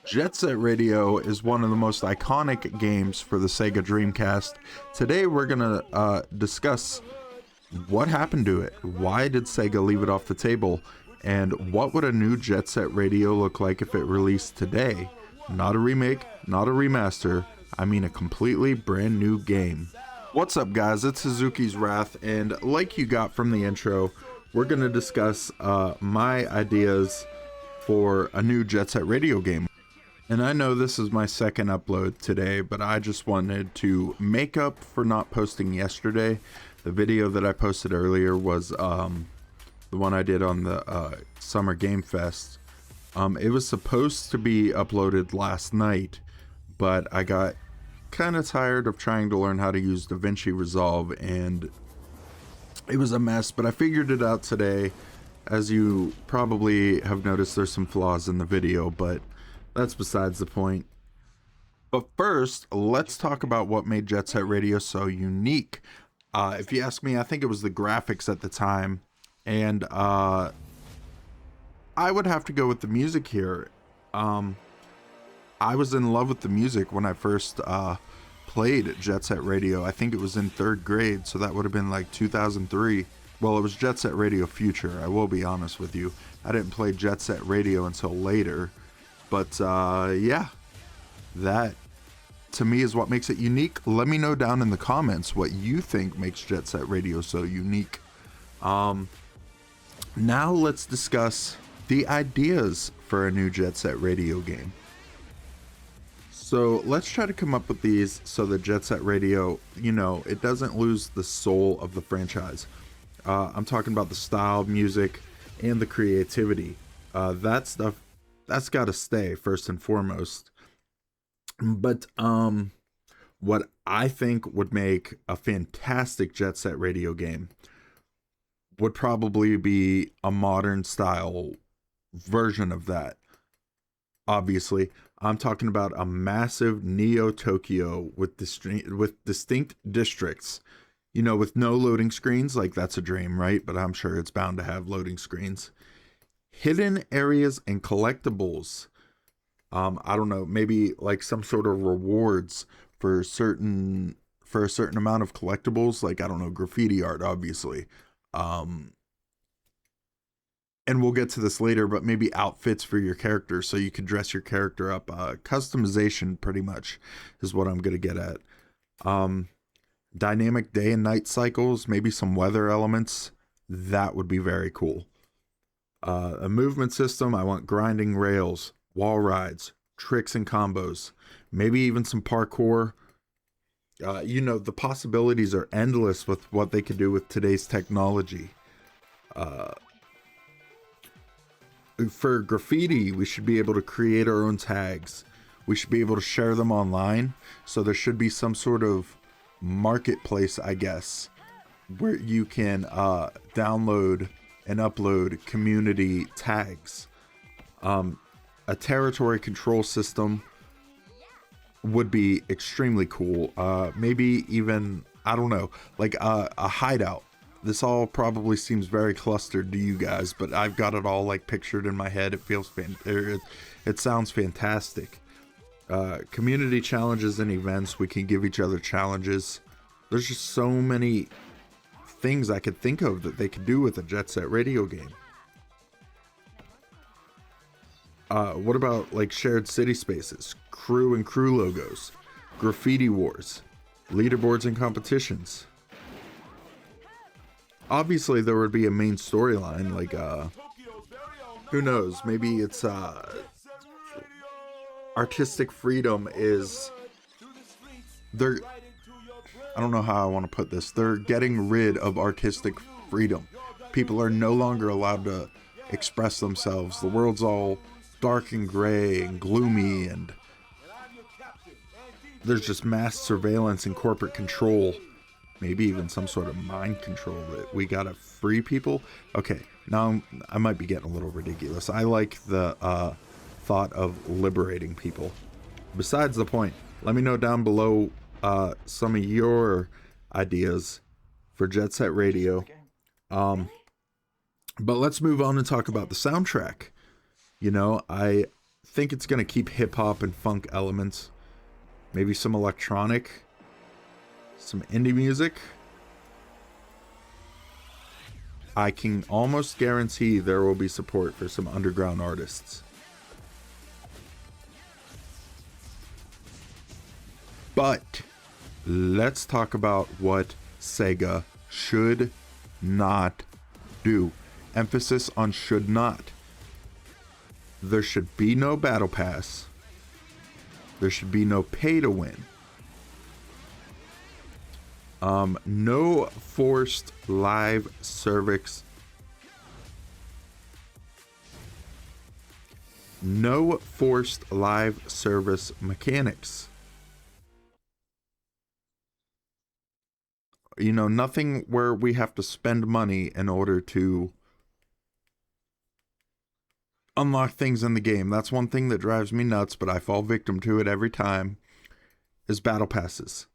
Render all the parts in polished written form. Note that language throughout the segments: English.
Jet Set Radio is one of the most iconic games for the Sega Dreamcast. Today we're going to discuss what happened to it, why did Sega leave it off the table, and what would a new Jet Set Radio look like if it released today. Not a remake, not a remaster, I mean a completely brand new game. What's up guys, it's Suzuki's Wrath, and like you got from the intro, we're going to discuss my ideas for a new Jet Set Radio game. And I know this is my second upload today, but I just wanted to make up for not posting yesterday. The video that I posted earlier was the one I did on the Summer Game Fest. It was supposed to be uploaded last night, but I got kind of tired of trying to learn how to use DaVinci Resolve, and it was a mess, but I figured it out today. As you probably have noticed, there's some flaws in the video, but that's besides the point. But first, let's talk about what made Jet Set Radio so unique. If you ask me, I think it was the graphics at the time, and I would have to go with the music here. I was in love with the music when I first played Jet Set Radio. I think it was in 3rd grade, so that would have been like 2003. Well, it was Jet Set Radio Future, I will be honest with you. I didn't play Jet Set Radio until later. But yeah, that to me is what makes it unique. Let me know down in the comments what you think makes Jet Set Radio so unique. Now let's discuss the ideas for a new Jet Set Radio game. So let's try to come up with these so that Jet Set Radio, you know, it doesn't lose the soul of the franchise. I'm talking about the style, music, and the creativity. That stuff, that's got to stay first and foremost. But what I think would make a fantastic Jet Set Radio game would probably be a modern style version of that. Obviously, I'm talking about a massive Neo Tokyo with distinct districts. You know, with no loading screens, like that's a dream, right? But I'm sure it's bound to have loading screens. Hidden areas and collectibles. I don't know, maybe like some sort of rewards for a certain amount of collectibles, like I don't know, graffiti art, obviously. And we'll get to this later, but maybe outfits for your character so you can dress your character up. Customization pretty much is what I'm gonna get at. Dynamic day and night cycles, maybe some weather elements. That would be very cool. A movement system, I want grinding rails, wall rides, tricks and combos, maybe even some parkour. You know, the possibilities are endless with what they could do with today's technology. For graffiti, we should be able to create our own tags. We should be able to share them online. So there should be some sort of marketplace, I guess, where you can download and upload community tags. A territory control system would be extremely cool. Maybe even, I don't know, like a hideout. This all probably seems very clustered to you guys, but I've got it all like pictured in my head. It feels it sounds fantastic. Community challenges and events. We can give each other challenges. There's just so many things I could think of that they could do with a Jet Set Radio game. What about like shared city spaces, crew and crew logos, graffiti wars, leaderboards and competitions? Obviously there would be a main storyline, like who knows, maybe it's artistic freedom is they're, I don't know how I want to put this, they're getting rid of artistic freedom. People are no longer allowed to express themselves. The world's all dark and gray and gloomy, and there's just mass surveillance and corporate control, maybe even some sort of mind control that we gotta free people. Okay, now I might be getting a little ridiculous. I like the thought of liberating people. Besides the point, let me know down below some of your ideas for Jet Set Radio. But let's move on and talk about the soundtrack. You know, I think it's going to keep hip hop and funk elements. Maybe some electronic, some indie music. I can almost guarantee there will be support for some underground artists. But let's talk about what Sega should not do. Emphasis on should not. There should be no battle pass. There should be no pay to win. No forced live service. No forced live service mechanics. You know, nothing where we have to spend money in order to unlock things in the game. That's one thing that drives me nuts, but I fall victim to it every time, is battle passes.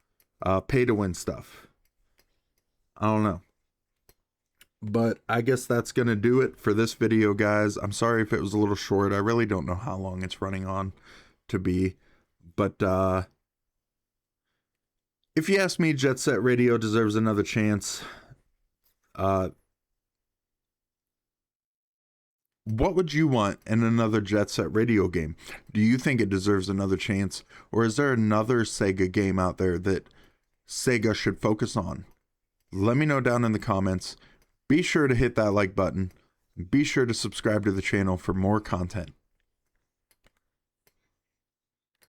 Pay to win stuff. I don't know. But I guess that's going to do it for this video, guys. I'm sorry if it was a little short. I really don't know how long it's running on to be. But if you ask me, Jet Set Radio deserves another chance. What would you want in another Jet Set Radio game? Do you think it deserves another chance? Or is there another Sega game out there that Sega should focus on? Let me know down in the comments. Be sure to hit that like button. Be sure to subscribe to the channel for more content.